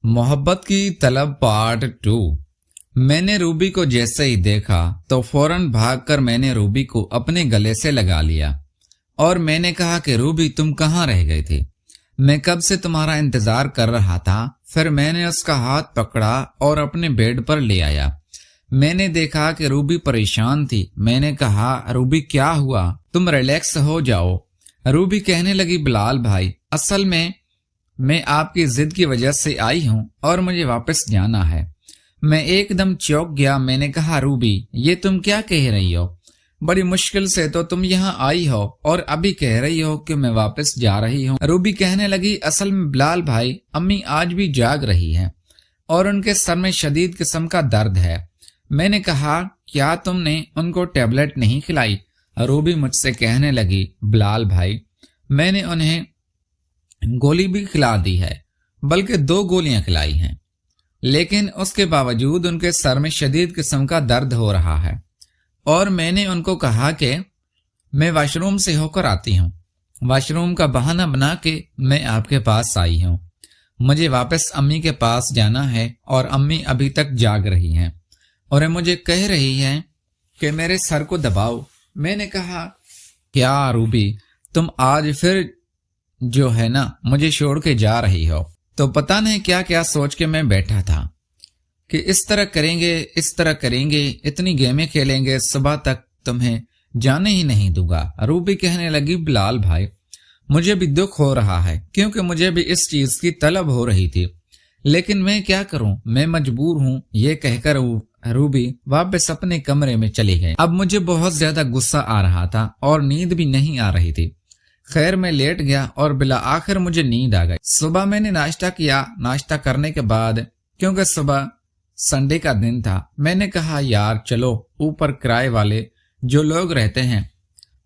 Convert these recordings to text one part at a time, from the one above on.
मोहब्बत की तलब पार्ट 2। मैंने रूबी को जैसे ही देखा तो फौरन भागकर मैंने रूबी को अपने गले से लगा लिया और मैंने कहा कि रूबी तुम कहाँ रह गई थी, मैं कब से तुम्हारा इंतजार कर रहा था। फिर मैंने उसका हाथ पकड़ा और अपने बेड पर ले आया। मैंने देखा कि रूबी परेशान थी। मैंने कहा रूबी क्या हुआ, तुम रिलैक्स हो जाओ। रूबी कहने लगी बिलाल भाई असल में मैं आपकी जिद की वजह से आई हूँ और मुझे वापस जाना है। मैं एकदम चौंक गया। मैंने कहा रूबी ये तुम क्या कह रही हो, बड़ी मुश्किल से तो तुम यहाँ आई हो और अभी कह रही हो कि मैं वापस जा रही हूँ। रूबी कहने लगी असल में बिलाल भाई अम्मी आज भी जाग रही हैं और उनके सर में शदीद किस्म का दर्द है। मैंने कहा क्या तुमने उनको टेबलेट नहीं खिलाई। रूबी मुझसे कहने लगी बिलाल भाई मैंने उन्हें गोली भी खिला दी है, बल्कि 2 गोलियां खिलाई हैं, लेकिन उसके बावजूद उनके सर में शदीद किस्म का दर्द हो रहा है और मैंने उनको कहा कि मैं वॉशरूम से होकर आती हूँ। वॉशरूम का बहाना बना के मैं आपके पास आई हूँ। मुझे वापस अम्मी के पास जाना है और अम्मी अभी तक जाग रही हैं और मुझे कह रही हैं कि मेरे सर को दबाओ। मैंने कहा क्या रूबी तुम आज फिर जो है ना मुझे छोड़ के जा रही हो। तो पता नहीं क्या क्या सोच के मैं बैठा था कि इस तरह करेंगे, इतनी गेमें खेलेंगे, सुबह तक तुम्हें जाने ही नहीं दूंगा। रूबी कहने लगी बिलाल भाई मुझे भी दुख हो रहा है क्योंकि मुझे भी इस चीज की तलब हो रही थी, लेकिन मैं क्या करूं, मैं मजबूर हूं। ये कहकर रूबी वापस अपने कमरे में चली गई। अब मुझे बहुत ज्यादा गुस्सा आ रहा था और नींद भी नहीं आ रही थी। खैर मैं लेट गया और बिला आखिर मुझे नींद आ गई। सुबह मैंने नाश्ता किया। नाश्ता करने के बाद क्योंकि सुबह संडे का दिन था, मैंने कहा यार चलो ऊपर किराए वाले जो लोग रहते हैं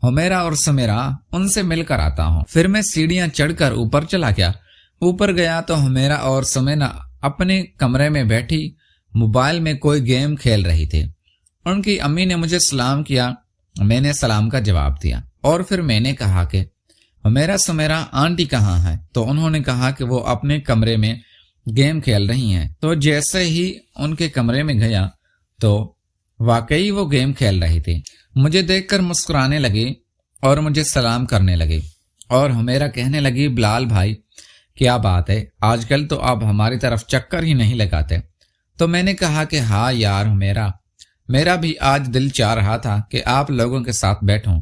हुमेरा और समेरा, उनसे मिलकर आता हूँ। फिर मैं सीढ़ियां चढ़कर ऊपर चला गया। ऊपर गया तो हुमेरा और समेरा अपने कमरे में बैठी मोबाइल में कोई गेम खेल रही थी। उनकी अम्मी ने मुझे सलाम किया। मैंने सलाम का जवाब दिया और फिर मैंने कहा कि हुमेरा समेरा आंटी कहाँ है, तो उन्होंने कहा कि वो अपने कमरे में गेम खेल रही हैं। तो जैसे ही उनके कमरे में गया तो वाकई वो गेम खेल रही थी। मुझे देखकर मुस्कुराने लगी और मुझे सलाम करने लगी और हुमेरा कहने लगी बिलाल भाई क्या बात है, आजकल तो आप हमारी तरफ चक्कर ही नहीं लगाते। तो मैंने कहा कि हाँ यार हुमेरा, मेरा भी आज दिल चाह रहा था कि आप लोगों के साथ बैठूं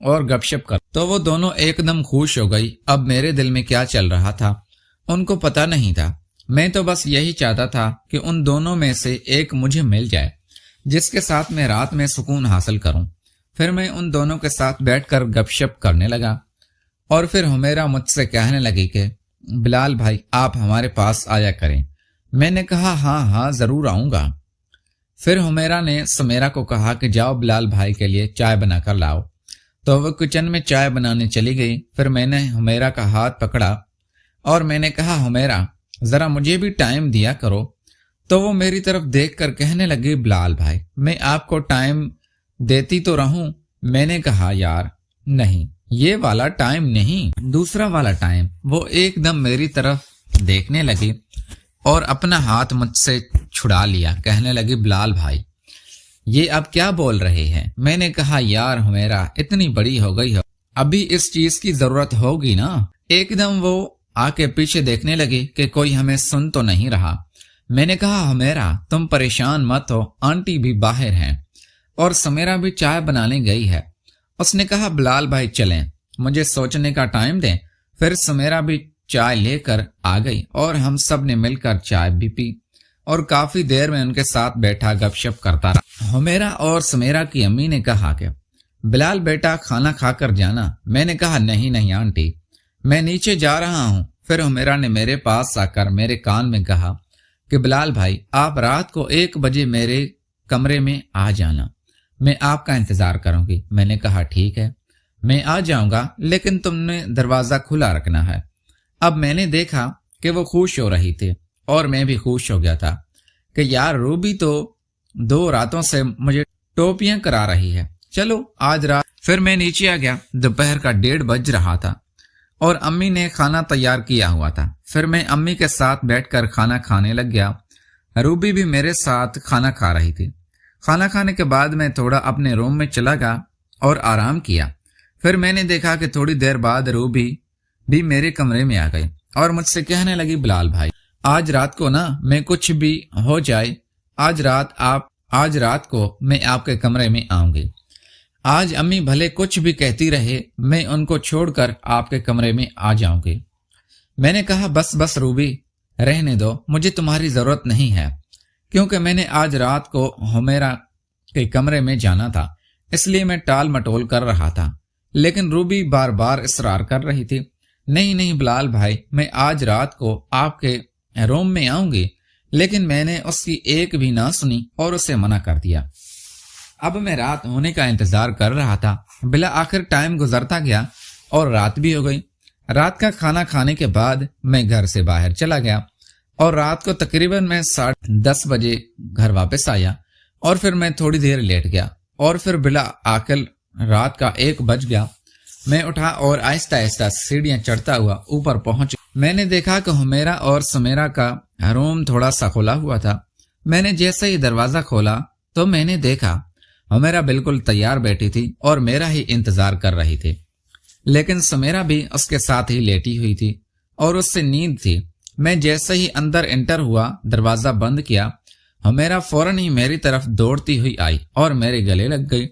और गपशप कर। तो वो दोनों एकदम खुश हो गई। अब मेरे दिल में क्या चल रहा था उनको पता नहीं था। मैं तो बस यही चाहता था कि उन दोनों में से एक मुझे मिल जाए जिसके साथ मैं रात में सुकून हासिल करूं। फिर मैं उन दोनों के साथ बैठकर गपशप करने लगा और फिर हुमेरा मुझसे कहने लगी कि बिलाल भाई आप हमारे पास आया करें। मैंने कहा हाँ जरूर आऊंगा। फिर हुमेरा ने समेरा को कहा कि जाओ बिलाल भाई के लिए चाय बनाकर लाओ। तो वो किचन में चाय बनाने चली गई। फिर मैंने हुमेरा का हाथ पकड़ा और मैंने कहा हुमेरा जरा मुझे भी टाइम दिया करो। तो वो मेरी तरफ देखकर कहने लगी बिलाल भाई मैं आपको टाइम देती तो रहूं। मैंने कहा यार नहीं, ये वाला टाइम नहीं, दूसरा वाला टाइम। वो एकदम मेरी तरफ देखने लगी और अपना हाथ मुझसे छुड़ा लिया। कहने लगी बिलाल भाई ये अब क्या बोल रहे हैं। मैंने कहा यार हुमेरा इतनी बड़ी हो गई हो, अभी इस चीज की जरूरत होगी ना। एकदम वो आके पीछे देखने लगी कि कोई हमें सुन तो नहीं रहा। मैंने कहा हुमेरा तुम परेशान मत हो, आंटी भी बाहर हैं और समेरा भी चाय बनाने गई है। उसने कहा बिलाल भाई चलें, मुझे सोचने का टाइम दें। फिर समेरा भी चाय लेकर आ गई और हम सब ने मिलकर चाय भी पी और काफी देर में उनके साथ बैठा गपशप करता रहा। हुमेरा और समेरा की अम्मी ने कहा कि बिलाल बेटा खाना खाकर जाना। मैंने कहा नहीं आंटी, मैं नीचे जा रहा हूँ। फिर हुमेरा ने मेरे पास आकर मेरे कान में कहा कि बिलाल भाई आप रात को 1 बजे मेरे कमरे में आ जाना, मैं आपका इंतजार करूंगी। मैंने कहा ठीक है मैं आ जाऊंगा, लेकिन तुमने दरवाजा खुला रखना है। अब मैंने देखा कि वो खुश हो रही थी और मैं भी खुश हो गया था कि यार रूबी तो 2 रातों से मुझे टोपियां करा रही है, चलो आज रात। फिर मैं नीचे आ गया। दोपहर का 1:30 बज रहा था اور امی نے کھانا تیار کیا ہوا تھا۔ پھر میں امی کے ساتھ بیٹھ کر کھانا کھانے لگ گیا۔ روبی بھی میرے ساتھ کھانا کھا رہی تھی۔ کھانا کھانے کے بعد میں تھوڑا اپنے روم میں چلا گیا اور آرام کیا۔ پھر میں نے دیکھا کہ تھوڑی دیر بعد روبی بھی میرے کمرے میں آ گئی اور مجھ سے کہنے لگی، بلال بھائی آج رات کو نا میں کچھ بھی ہو جائے آج رات کو میں آپ کے کمرے میں آؤں گی۔ آج امی بھلے کچھ بھی کہتی رہے میں ان کو چھوڑ کر آپ کے کمرے میں آ جاؤں گی۔ میں نے کہا بس روبی رہنے دو، مجھے تمہاری ضرورت نہیں ہے، کیونکہ میں نے آج رات کو حمیرہ کے کمرے میں جانا تھا، اس لیے میں ٹال مٹول کر رہا تھا۔ لیکن روبی بار بار اصرار کر رہی تھی، نہیں بلال بھائی میں آج رات کو آپ کے روم میں آؤں گی، لیکن میں نے اس کی ایک بھی نہ سنی اور اسے منع کر دیا۔ اب میں رات ہونے کا انتظار کر رہا تھا۔ بلا آخر ٹائم گزرتا گیا اور رات بھی ہو گئی۔ رات کا کھانا کھانے کے بعد میں گھر سے باہر چلا گیا اور رات کو تقریباً میں 10:30 بجے گھر واپس آیا اور پھر میں تھوڑی دیر لیٹ گیا اور پھر بلا آخر رات کا 1 بج گیا۔ میں اٹھا اور آہستہ آہستہ سیڑھیاں چڑھتا ہوا اوپر پہنچ۔ میں نے دیکھا کہ حمیرہ اور سمیرہ کا روم تھوڑا سا کھلا ہوا تھا۔ میں نے جیسے ہی دروازہ کھولا تو میں نے دیکھا حمیرہ بالکل تیار بیٹھی تھی اور میرا ہی انتظار کر رہی تھی، لیکن سمیرہ بھی اس کے ساتھ ہی لیٹی ہوئی تھی اور اس سے نیند تھی۔ میں جیسے ہی اندر انٹر ہوا، دروازہ بند کیا، حمیرہ فوراً ہی میری طرف دوڑتی ہوئی آئی اور میرے گلے لگ گئی۔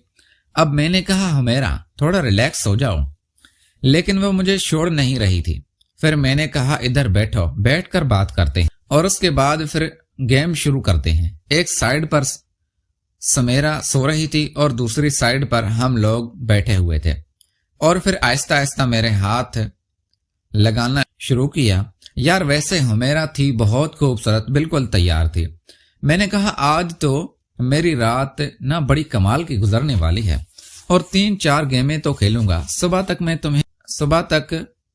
اب میں نے کہا حمیرہ تھوڑا ریلیکس ہو جاؤ، لیکن وہ مجھے چھوڑ نہیں رہی تھی۔ پھر میں نے کہا ادھر بیٹھو، بیٹھ کر بات کرتے ہیں اور اس کے بعد پھر گیم شروع کرتے ہیں۔ ایک سائیڈ پر سمیرہ سو رہی تھی اور دوسری سائیڈ پر ہم لوگ بیٹھے ہوئے تھے، اور پھر آہستہ آہستہ میرے ہاتھ لگانا شروع کیا۔ یار ویسے حمیرہ تھی بہت خوبصورت، بالکل تیار تھی۔ میں نے کہا آج تو میری رات نہ بڑی کمال کی گزرنے والی ہے اور 3-4 گیمیں تو کھیلوں گا۔ صبح تک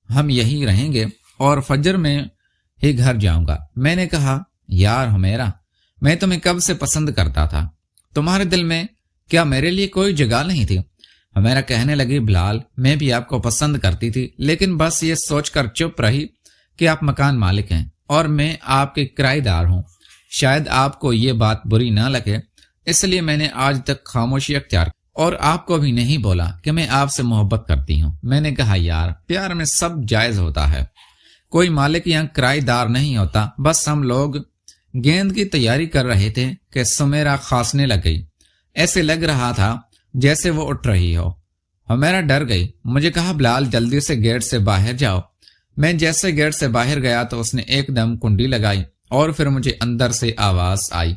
ہم یہی رہیں گے اور فجر میں ہی گھر جاؤں گا۔ میں نے کہا یار حمیرہ میں تمہیں کب سے پسند کرتا تھا، تمہارے دل میں کیا میرے لیے کوئی جگہ نہیں تھی؟ حمیرہ کہنے لگی بلال میں بھی آپ کو پسند کرتی تھی، لیکن بس یہ سوچ کر چپ رہی کہ آپ مکان مالک ہیں اور میں آپ کے کرایہ دار ہوں۔ شاید آپ کو یہ بات بری نہ لگے، اس لیے میں نے آج تک خاموشی اختیار کی اور آپ کو بھی نہیں بولا کہ میں آپ سے محبت کرتی ہوں۔ میں نے کہا یار پیار میں سب جائز ہوتا ہے، کوئی مالک یا کرایہ دار نہیں ہوتا، بس ہم لوگ گیند کی تیاری کر رہے تھے کہ سمیرہ کھانسنے لگ گئی۔ ایسے لگ رہا تھا جیسے وہ اٹھ رہی ہو۔ حمیرہ ڈر گئی۔ مجھے کہا بلال جلدی سے گیٹ سے باہر جاؤ۔ میں جیسے گیٹ سے باہر گیا تو اس نے ایک دم کنڈی لگائی اور پھر مجھے اندر سے آواز آئی۔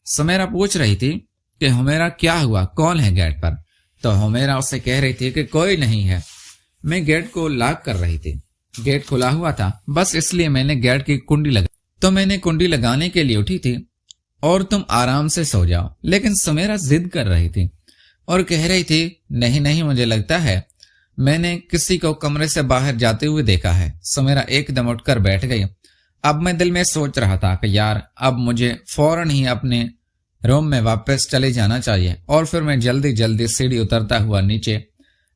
سمیرہ پوچھ رہی تھی کہ حمیرہ کیا ہوا، کون ہے گیٹ پر؟ تو حمیرہ اس سے کہہ رہی تھی کہ کوئی نہیں ہے۔ میں گیٹ کو لاک کر رہی تھی، گیٹ کھلا ہوا تھا، بس اس لیے میں نے گیٹ کی کنڈی لگائی۔ تو میں نے کنڈی لگانے کے لیے اٹھی تھی اور تم آرام سے سو جاؤ، لیکن سمیرہ ضد کر رہی تھی اور کہہ رہی تھی نہیں مجھے لگتا ہے میں نے کسی کو کمرے سے باہر جاتے ہوئے دیکھا ہے۔ سمیرہ ایک دم اٹھ کر بیٹھ گئی۔ اب میں دل میں سوچ رہا تھا کہ یار اب مجھے فوراً ہی اپنے روم میں واپس چلے جانا چاہیے، اور پھر میں جلدی سیڑھی اترتا ہوا نیچے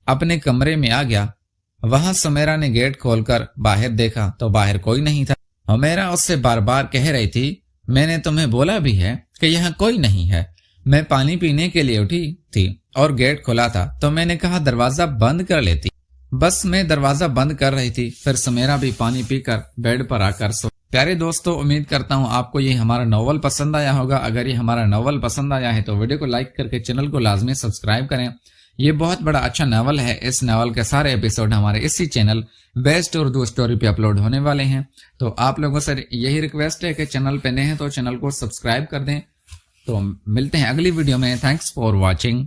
اپنے کمرے میں آ گیا۔ وہاں سمیرہ نے گیٹ کھول کر باہر دیکھا تو باہر کوئی نہیں تھا۔ حمیرہ اس سے بار بار کہہ رہی تھی میں نے تمہیں بولا بھی ہے کہ یہاں کوئی نہیں ہے۔ میں پانی پینے کے لیے اٹھی تھی اور گیٹ کھلا تھا تو میں نے کہا دروازہ بند کر لیتی، بس میں دروازہ بند کر رہی تھی۔ پھر سمیرہ بھی پانی پی کر بیڈ پر آ کر سو۔ پیارے دوستو، امید کرتا ہوں آپ کو یہ ہمارا ناول پسند آیا ہوگا۔ اگر یہ ہمارا ناول پسند آیا ہے تو ویڈیو کو لائک کر کے چینل کو لازمی سبسکرائب کریں۔ یہ بہت بڑا اچھا ناول ہے۔ اس ناول کے سارے ایپیسوڈ ہمارے اسی چینل بیسٹ اردو اسٹوری پہ اپلوڈ ہونے والے ہیں، تو آپ لوگوں سے یہی ریکویسٹ ہے کہ چینل پہ نئے ہیں تو چینل کو سبسکرائب کر دیں۔ تو ملتے ہیں اگلی ویڈیو میں۔ Thanks for watching.